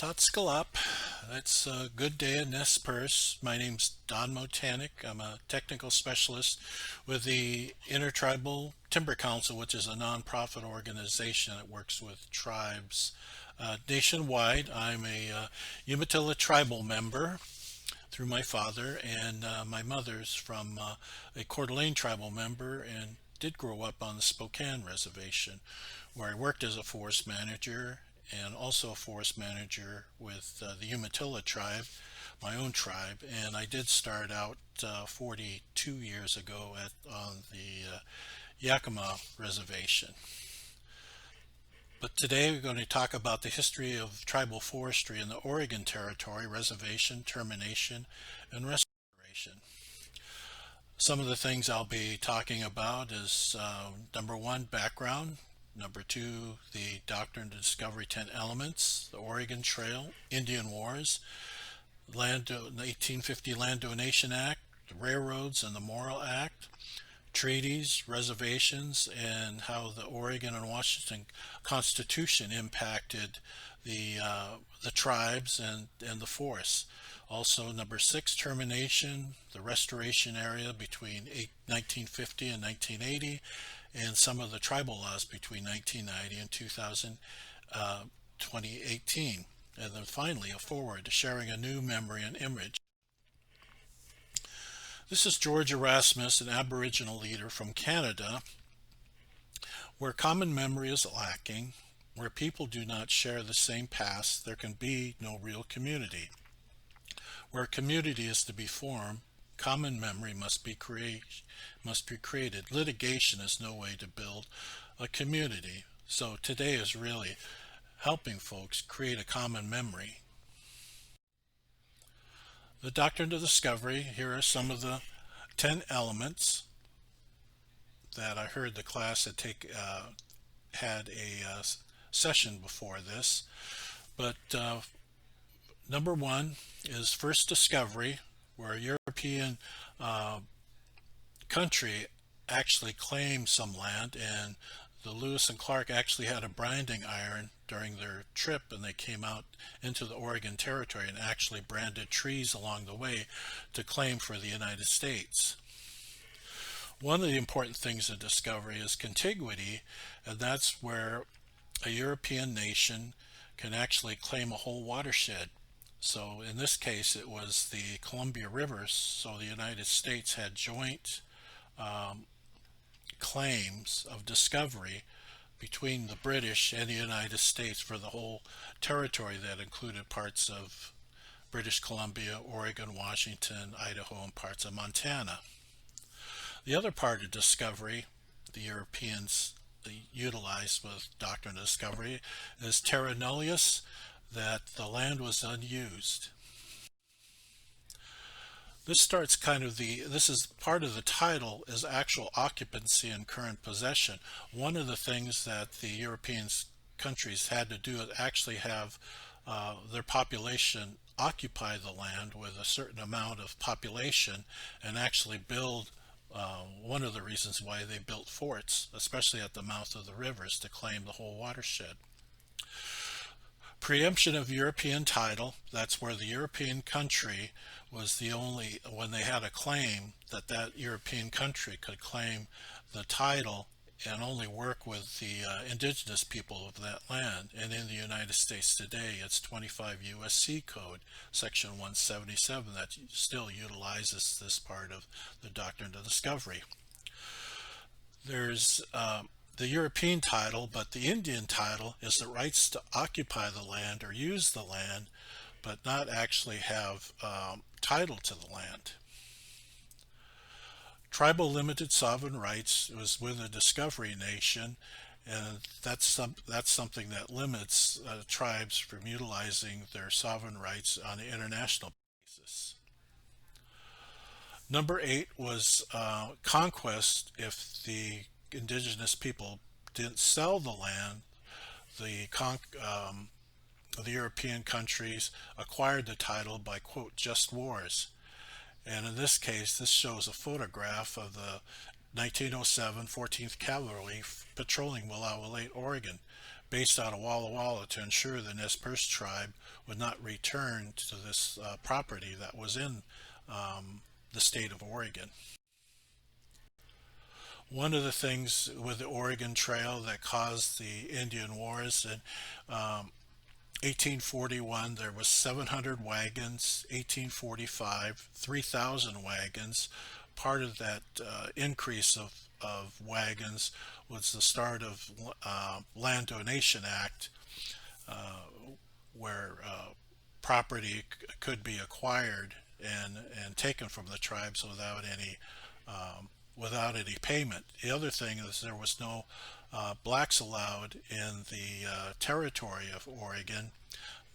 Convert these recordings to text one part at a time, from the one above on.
Tatskalap. It's a good day in Nez Perce. My name's Don Motanic. I'm a technical specialist with the Intertribal Timber Council, which is a nonprofit organization that works with tribes nationwide. I'm a Umatilla tribal member through my father, and my mother's from a Coeur d'Alene tribal member and did grow up on the Spokane Reservation, where I worked as a forest manager and also a forest manager with the Umatilla tribe, my own tribe, and I did start out 42 years ago on the Yakima Reservation. But today we're going to talk about the history of tribal forestry in the Oregon Territory, reservation, termination, and restoration. Some of the things I'll be talking about is number one, background. Number two, the Doctrine of Discovery 10 Elements, the Oregon Trail, Indian Wars, the 1850 Land Donation Act, the Railroads and the Morrill Act, treaties, reservations, and how the Oregon and Washington Constitution impacted the tribes and the forests. Also, number six, termination, the restoration area between 1950 and 1980, and some of the tribal laws between 1990 and 2018. And then finally, a forward to sharing a new memory and image. This is George Erasmus, an Aboriginal leader from Canada, where common memory is lacking, where people do not share the same past, there can be no real community. Where community is to be formed, common memory must be created. Litigation is no way to build a community. So today is really helping folks create a common memory. The Doctrine of Discovery, here are some of the 10 elements that I heard the class had a session before this. But number one is first discovery, where a European country actually claimed some land, and the Lewis and Clark actually had a branding iron during their trip, and they came out into the Oregon Territory and actually branded trees along the way to claim for the United States. One of the important things of discovery is contiguity, and that's where a European nation can actually claim a whole watershed. So in this case it was the Columbia River, so the United States had joint claims of discovery between the British and the United States for the whole territory that included parts of British Columbia, Oregon, Washington, Idaho, and parts of Montana. The other part of discovery the Europeans utilized with Doctrine of Discovery is terra nullius, that the land was unused. This is part of the title, is actual occupancy and current possession. One of the things that the European countries had to do is actually have their population occupy the land with a certain amount of population and actually build one of the reasons why they built forts, especially at the mouth of the rivers, to claim the whole watershed. Preemption of European title, that's where the European country was the only, when they had a claim, that European country could claim the title and only work with the indigenous people of that land. And in the United States today, it's 25 U.S.C. Code, Section 177, that still utilizes this part of the Doctrine of Discovery. There's the European title, but the Indian title is the rights to occupy the land or use the land, but not actually have title to the land. Tribal limited sovereign rights was with a discovery nation, and that's something that limits tribes from utilizing their sovereign rights on an international basis. Number 8 was conquest. If the indigenous people didn't sell the land, the European countries acquired the title by, quote, just wars. And in this case, this shows a photograph of the 1907 14th Cavalry patrolling Willow Lake, Oregon, based out of Walla Walla to ensure the Nez Perce tribe would not return to this property that was in the state of Oregon. One of the things with the Oregon Trail that caused the Indian Wars in 1841, there was 700 wagons. 1845, 3,000 wagons. Part of that increase of wagons was the start of Land Donation Act, where property could be acquired and taken from the tribes without any payment. The other thing is there was no blacks allowed in the territory of Oregon,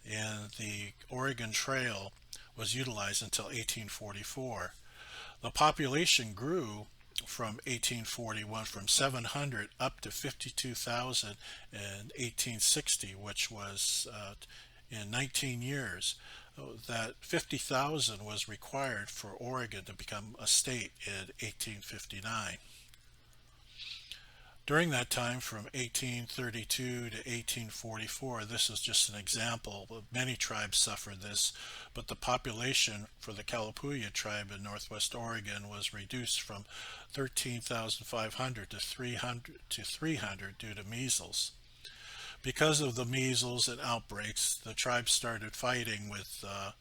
and the Oregon Trail was utilized until 1844. The population grew from 1841 from 700 up to 52,000 in 1860, which was in 19 years. That 50,000 was required for Oregon to become a state in 1859. During that time, from 1832 to 1844, this is just an example. Many tribes suffered this, but the population for the Kalapuya tribe in northwest Oregon was reduced from 13,500 to 300 due to measles. Because of the measles and outbreaks, the tribe started fighting with the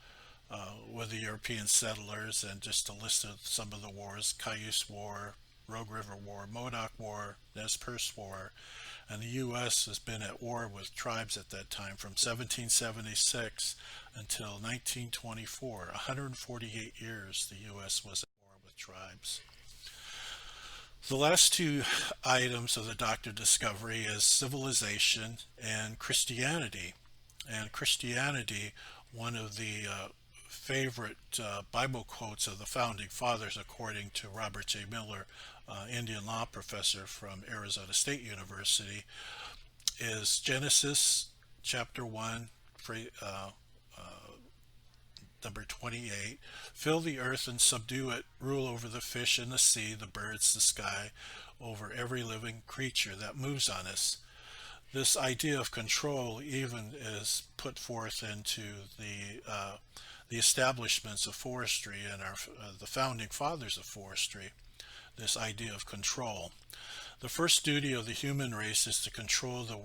European settlers, and just to list some of the wars: Cayuse War, Rogue River War, Modoc War, Nez Perce War, and the U.S. has been at war with tribes at that time from 1776 until 1924. 148 years the U.S. was at war with tribes. The last two items of the Doctor Discovery is civilization and Christianity. And Christianity, one of the favorite Bible quotes of the Founding Fathers, according to Robert J. Miller, Indian law professor from Arizona State University, is Genesis chapter 1, number 28. Fill the earth and subdue it, rule over the fish in the sea, the birds, the sky, over every living creature that moves on us. This idea of control even is put forth into the establishments of forestry and the founding fathers of forestry, this idea of control. The first duty of the human race is to control the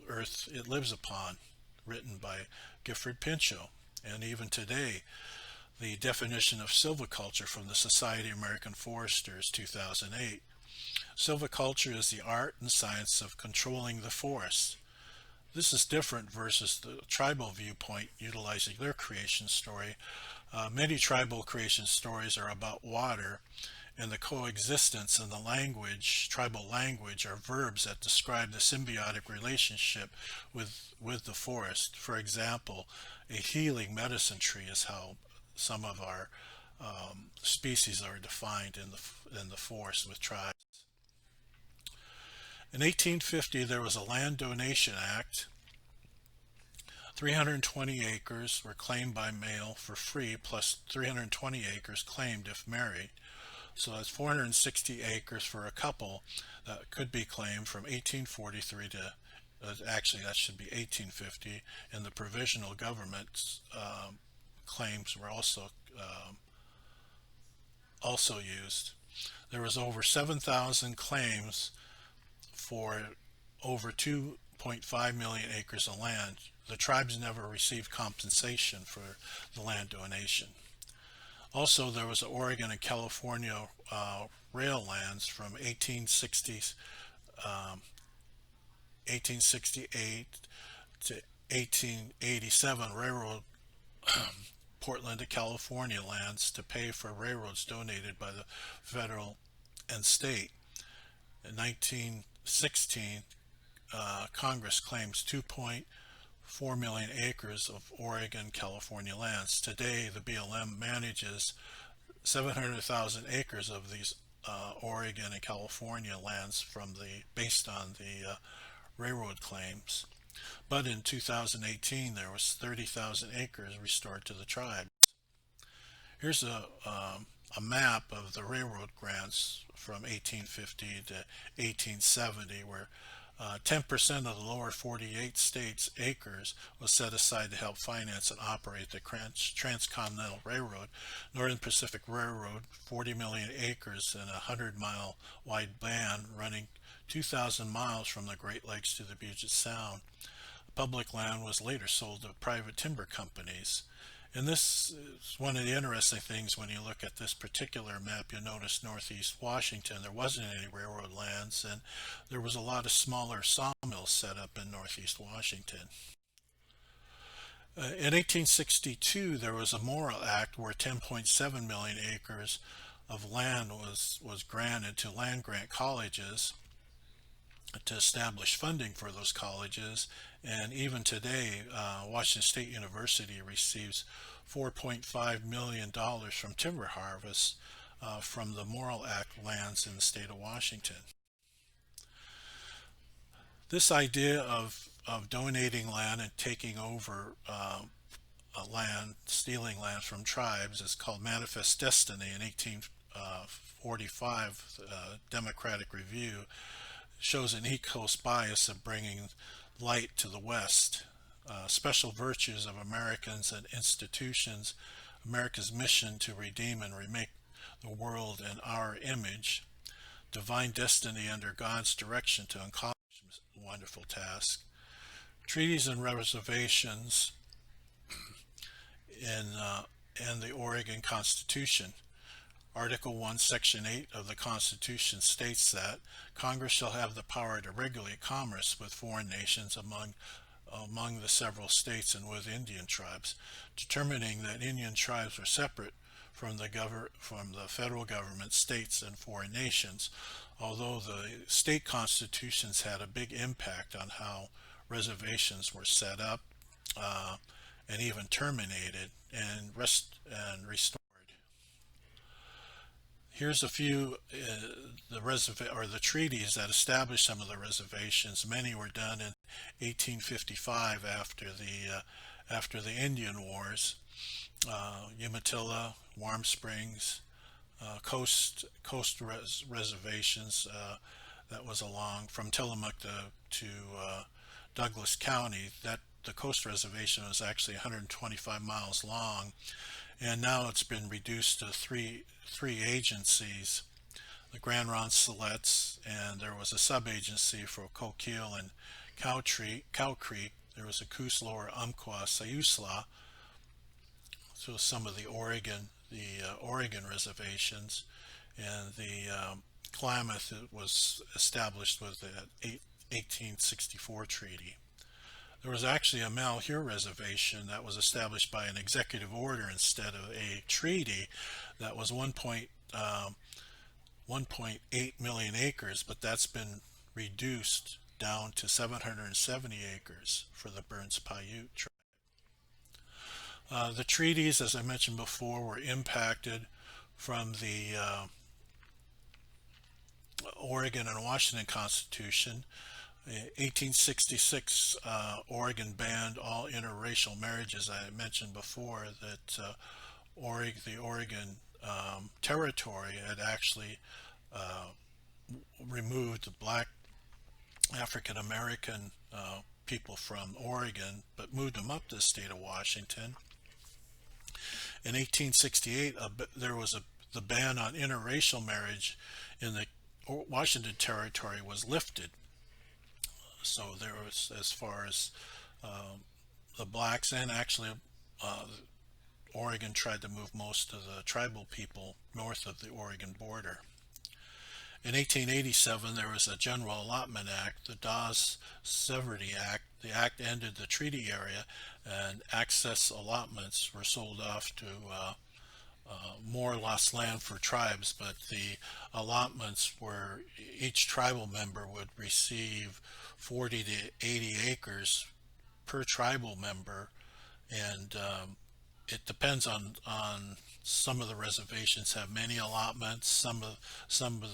earth it lives upon, written by Gifford Pinchot. And even today, the definition of silviculture from the Society of American Foresters, 2008. Silviculture is the art and science of controlling the forest. This is different versus the tribal viewpoint utilizing their creation story. Many tribal creation stories are about water, and the coexistence in the language, tribal language, are verbs that describe the symbiotic relationship with the forest. For example, a healing medicine tree is how some of our species are defined in the forest with tribes. In 1850, there was a Land Donation Act. 320 acres were claimed by male for free, plus 320 acres claimed if married. So that's 460 acres for a couple that could be claimed from 1843 to, actually that should be 1850, and the provisional government's claims were also used. There was over 7,000 claims for over 2.5 million acres of land. The tribes never received compensation for the land donation. Also, there was the Oregon and California rail lands from 1868 to 1887, railroad Portland to California lands to pay for railroads donated by the federal and state. In 1916, Congress claims 2.4 million acres of Oregon, California lands. Today, the BLM manages 700,000 acres of these Oregon and California lands based on the railroad claims. But in 2018, there was 30,000 acres restored to the tribes. Here's a map of the railroad grants from 1850 to 1870, where 10% of the lower 48 states' acres was set aside to help finance and operate the Transcontinental Railroad, Northern Pacific Railroad, 40 million acres and a 100-mile wide band running 2,000 miles from the Great Lakes to the Puget Sound. Public land was later sold to private timber companies. And this is one of the interesting things when you look at this particular map. You'll notice Northeast Washington, there wasn't any railroad lands, and there was a lot of smaller sawmills set up in Northeast Washington. In 1862, there was a Morrill Act where 10.7 million acres of land was granted to land-grant colleges to establish funding for those colleges. And even today, Washington State University receives $4.5 million from timber harvests from the Morrill Act lands in the state of Washington. This idea of donating land and taking over land, stealing land from tribes is called Manifest Destiny in 1845. Democratic Review shows an East Coast bias of bringing light to the West. Special virtues of Americans and institutions, America's mission to redeem and remake the world in our image, divine destiny under God's direction to accomplish this wonderful task. Treaties and reservations in the Oregon Constitution. Article 1, Section 8 of the Constitution states that Congress shall have the power to regulate commerce with foreign nations among the several states and with Indian tribes, determining that Indian tribes are separate from the federal government, states, and foreign nations. Although the state constitutions had a big impact on how reservations were set up and even terminated and restored. Here's a few the treaties that established some of the reservations. Many were done in 1855 after the Indian Wars. Umatilla, Warm Springs, coast reservations that was along from Tillamook to Douglas County. That the coast reservation was actually 125 miles long, and now it's been reduced to three agencies, the Grand Roncelets, and there was a sub-agency for Coquille and Cow Creek. There was a Coos, Lower Umpqua, Siuslaw. So some of the Oregon reservations, and the Klamath was established with the 1864 treaty. There was actually a Malheur reservation that was established by an executive order instead of a treaty that was 1.8 million acres, but that's been reduced down to 770 acres for the Burns Paiute tribe. The treaties, as I mentioned before, were impacted from the Oregon and Washington Constitution. 1866, Oregon banned all interracial marriages. I mentioned before that the Oregon Territory had actually removed the black African American people from Oregon, but moved them up to the state of Washington. In 1868, there was the ban on interracial marriage in the Washington Territory was lifted. So there was, as far as the blacks, and actually Oregon tried to move most of the tribal people north of the Oregon border. In 1887, there was a General Allotment Act, the Dawes-Severdy Act. The act ended the treaty area, and access allotments were sold off to more lost land for tribes, but the allotments were each tribal member would receive 40 to 80 acres per tribal member, and it depends on some of the reservations have many allotments, some of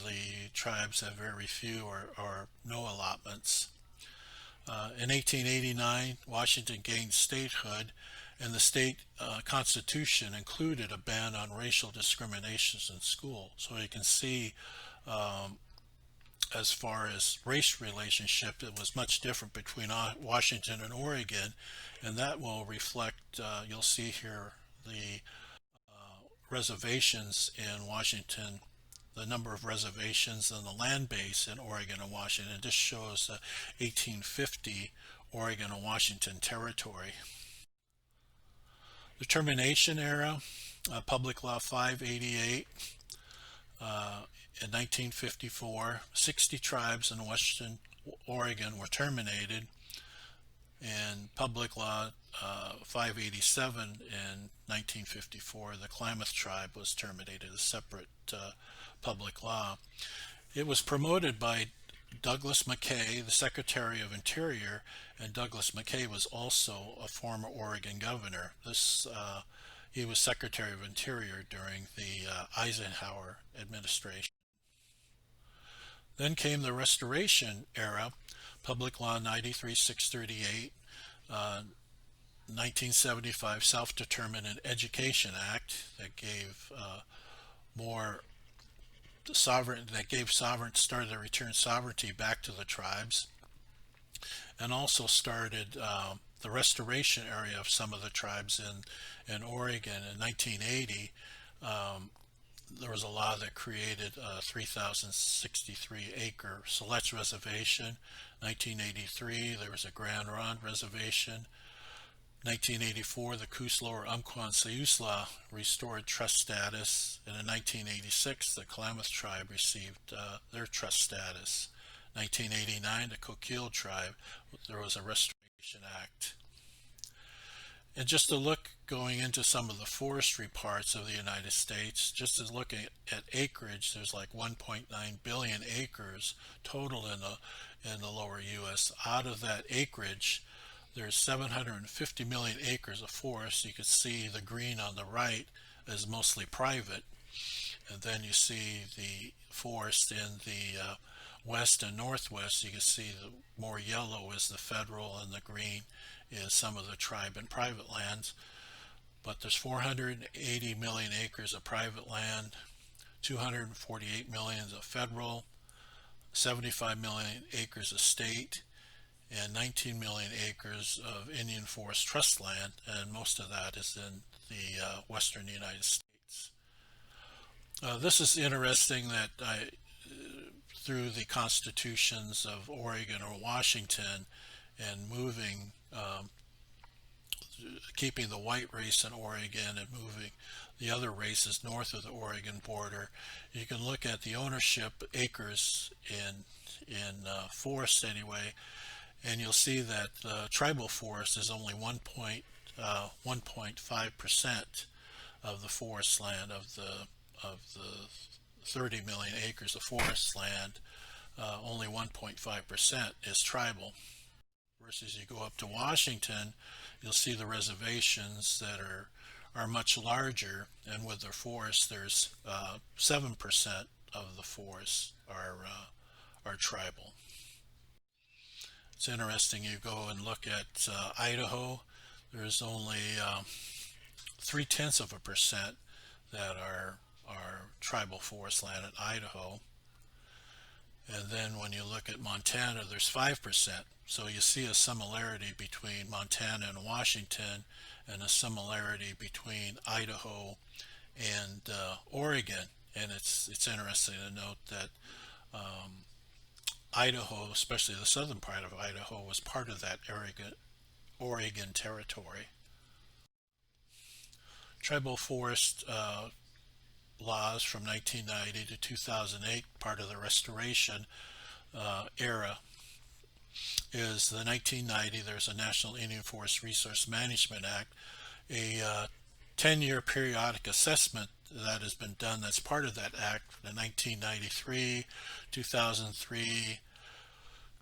the tribes have very few or no allotments. In 1889, Washington gained statehood, and the state constitution included a ban on racial discriminations in school. So you can see as far as race relationship, it was much different between Washington and Oregon, and that will reflect, you'll see here, the reservations in Washington, the number of reservations and the land base in Oregon and Washington. This shows the 1850 Oregon and Washington territory. The termination era, Public Law 588, in 1954, 60 tribes in western Oregon were terminated, and Public Law 587 in 1954, the Klamath tribe was terminated, a separate public law. It was promoted by Douglas McKay, the Secretary of Interior, and Douglas McKay was also a former Oregon governor. He was Secretary of Interior during the Eisenhower administration. Then came the Restoration era, Public Law 93-638, 1975 Self-Determinant Education Act that gave started to return sovereignty back to the tribes, and also started the restoration area of some of the tribes in Oregon in 1980. There was a law that created a 3,063 acre Siletz Reservation. 1983, there was a Grand Ronde Reservation. 1984, the Kuslo or Umpqua Siuslaw restored trust status, and in 1986, the Klamath tribe received their trust status. 1989, the Coquille tribe, there was a Restoration Act. And just to look going into some of the forestry parts of the United States, just as looking at acreage, there's like 1.9 billion acres total in the lower U.S. Out of that acreage, there's 750 million acres of forest. You can see the green on the right is mostly private, and then you see the forest in the west and northwest. You can see the more yellow is the federal, and the green is some of the tribe and private lands. But there's 480 million acres of private land, 248 million of federal, 75 million acres of state, and 19 million acres of Indian Forest Trust land, and most of that is in the western United States. This is interesting that through the constitutions of Oregon or Washington and moving, keeping the white race in Oregon and moving the other races north of the Oregon border, you can look at the ownership acres in forest anyway, and you'll see that tribal forest is only 1.5% of the forest land of the 30 million acres of forest land. Only 1.5% is tribal. Versus you go up to Washington, you'll see the reservations that are much larger, and with their forests, there's 7% of the forests are tribal. It's interesting, you go and look at Idaho, there's only 0.3% that are tribal forest land in Idaho. And then when you look at Montana, there's 5%. So you see a similarity between Montana and Washington, and a similarity between Idaho and Oregon. And it's interesting to note that Idaho, especially the southern part of Idaho, was part of that Oregon territory. Tribal forest laws from 1990 to 2008, part of the restoration era, is the 1990, there's a National Indian Forest Resource Management Act, a 10-year periodic assessment that has been done that's part of that act, in 1993, 2003,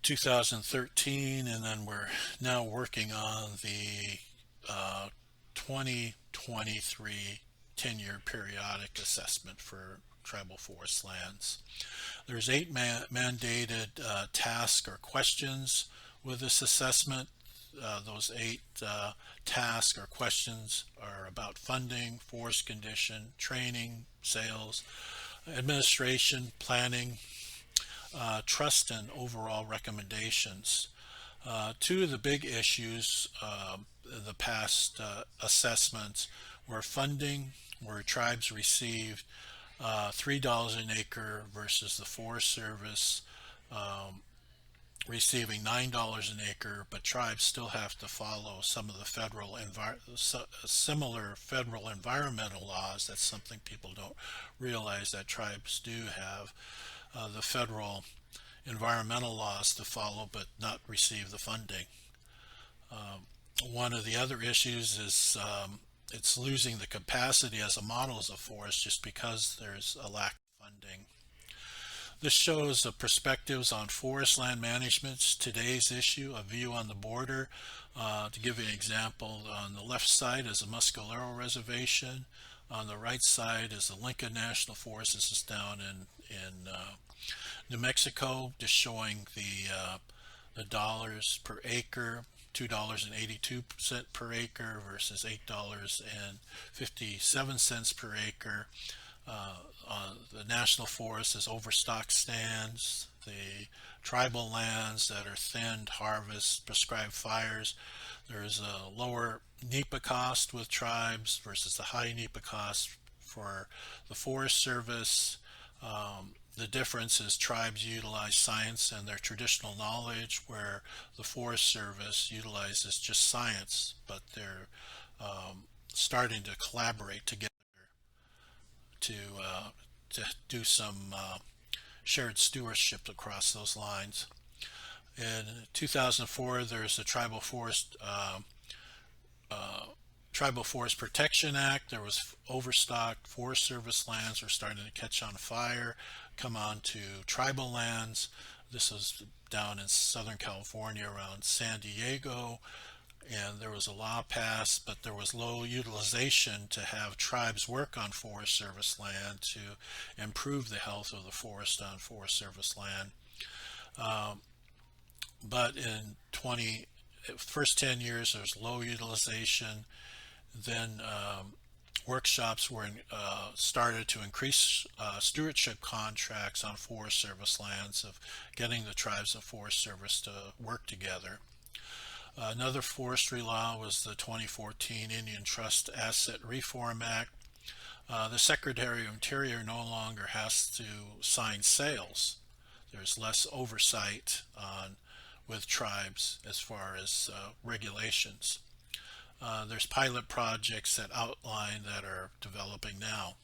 2013, and then we're now working on the 2023 10-year periodic assessment for tribal forest lands. There's 8 mandated tasks or questions with this assessment. Those 8 tasks or questions are about funding, forest condition, training, sales, administration, planning, trust in overall recommendations. Two of the big issues in the past assessments were funding, where tribes received $3 an acre versus the Forest Service receiving $9 an acre, but tribes still have to follow some of the similar federal environmental laws. That's something people don't realize, that tribes do have the federal environmental laws to follow, but not receive the funding. One of the other issues is it's losing the capacity as a model as a forest just because there's a lack of funding. This shows the perspectives on forest land management, today's issue, a view on the border. To give you an example, on the left side is the Mescalero Reservation. On the right side is the Lincoln National Forest. This is down in New Mexico, just showing the dollars per acre. $2.82 per acre versus $8.57 per acre. The national forest is overstock stands, the tribal lands that are thinned, harvest, prescribed fires. There's a lower NEPA cost with tribes versus the high NEPA cost for the Forest Service. The difference is tribes utilize science and their traditional knowledge, where the Forest Service utilizes just science, but they're starting to collaborate together to do some shared stewardship across those lines. In 2004, there's the Tribal Forest Protection Act. There was overstocked Forest Service lands were starting to catch on fire, come on to tribal lands. This was down in Southern California around San Diego, and there was a law passed, but there was low utilization to have tribes work on Forest Service land to improve the health of the forest on Forest Service land. But in first 10 years, there was low utilization. Then workshops were started to increase stewardship contracts on Forest Service lands, of getting the tribes and Forest Service to work together. Another forestry law was the 2014 Indian Trust Asset Reform Act. The Secretary of Interior no longer has to sign sales. There's less oversight with tribes as far as regulations. There's pilot projects that are developing now.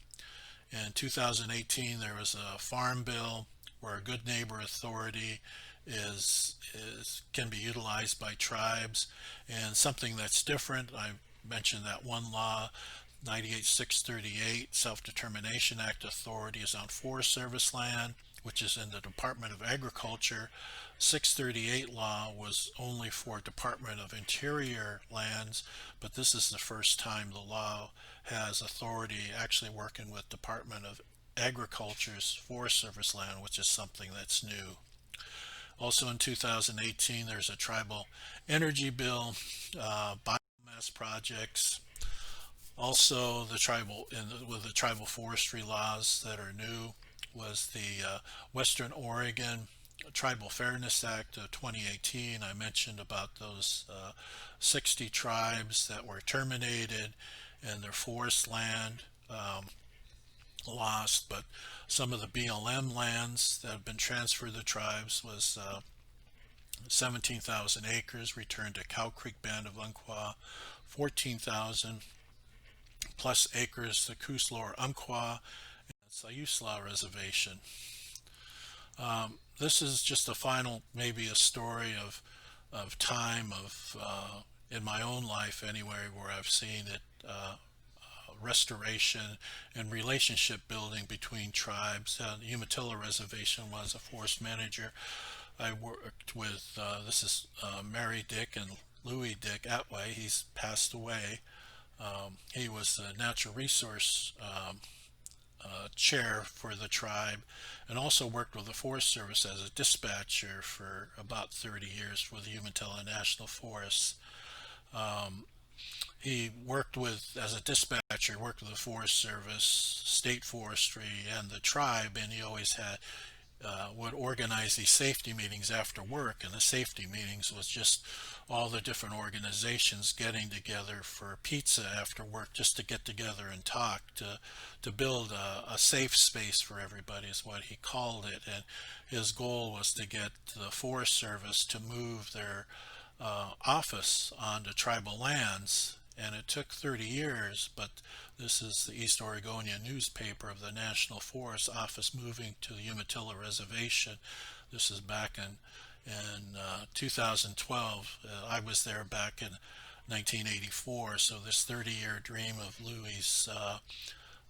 In 2018, there was a farm bill where a Good Neighbor Authority can be utilized by tribes, and something that's different. I mentioned that one law, 98-638 Self-Determination Act Authority, is on Forest Service land, which is in the Department of Agriculture. 638 law was only for Department of Interior lands, but this is the first time the law has authority actually working with Department of Agriculture's Forest Service land, which is something that's new. Also in 2018, there's a tribal energy bill, biomass projects. Also, with the tribal forestry laws that are new was the Western Oregon Tribal Fairness Act of 2018. I mentioned about those 60 tribes that were terminated and their forest land lost, but some of the BLM lands that have been transferred to tribes was 17,000 acres returned to Cow Creek Band of Umpqua, 14,000 plus acres to Coos Lower Umpqua and Sayusla Reservation. This is just a final, maybe a story of time in my own life anyway, where I've seen it restoration and relationship building between tribes. Umatilla Reservation was a forest manager. I worked with, this is Mary Dick and Louis Dick Atway. He's passed away. He was the natural resource chair for the tribe, and also worked with the Forest Service as a dispatcher for about 30 years with the Umatilla National Forests. He worked as a dispatcher, worked with the Forest Service, State Forestry, and the tribe, and he always had would organize these safety meetings after work, and the safety meetings was just all the different organizations getting together for pizza after work, just to get together and talk, to build a safe space for everybody is what he called it. And his goal was to get the Forest Service to move their office onto tribal lands, and it took 30 years, but this is the East Oregonian newspaper of the National Forest Office moving to the Umatilla Reservation. This is back in 2012. I was there back in 1984, so this 30-year dream of Louis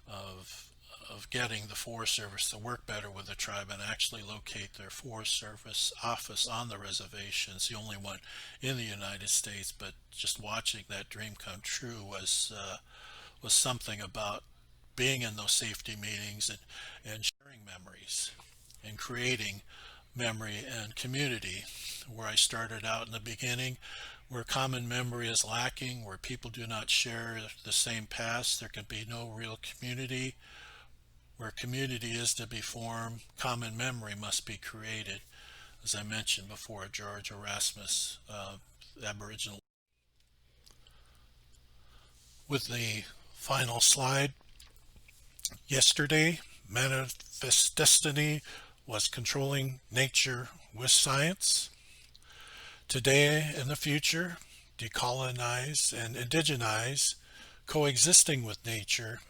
of getting the Forest Service to work better with the tribe and actually locate their Forest Service office on the reservation. It's the only one in the United States, but just watching that dream come true was something about being in those safety meetings and sharing memories and creating memory and community. Where I started out in the beginning, where common memory is lacking, where people do not share the same past, there can be no real community. Where community is to be formed, common memory must be created. As I mentioned before, George Erasmus, Aboriginal. With the final slide, yesterday, manifest destiny was controlling nature with science. Today and the future, decolonize and indigenize, coexisting with nature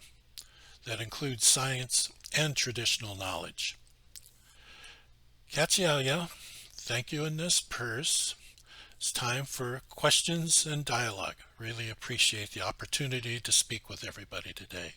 that includes science and traditional knowledge. Katsialia, thank you in this purse. It's time for questions and dialogue. Really appreciate the opportunity to speak with everybody today.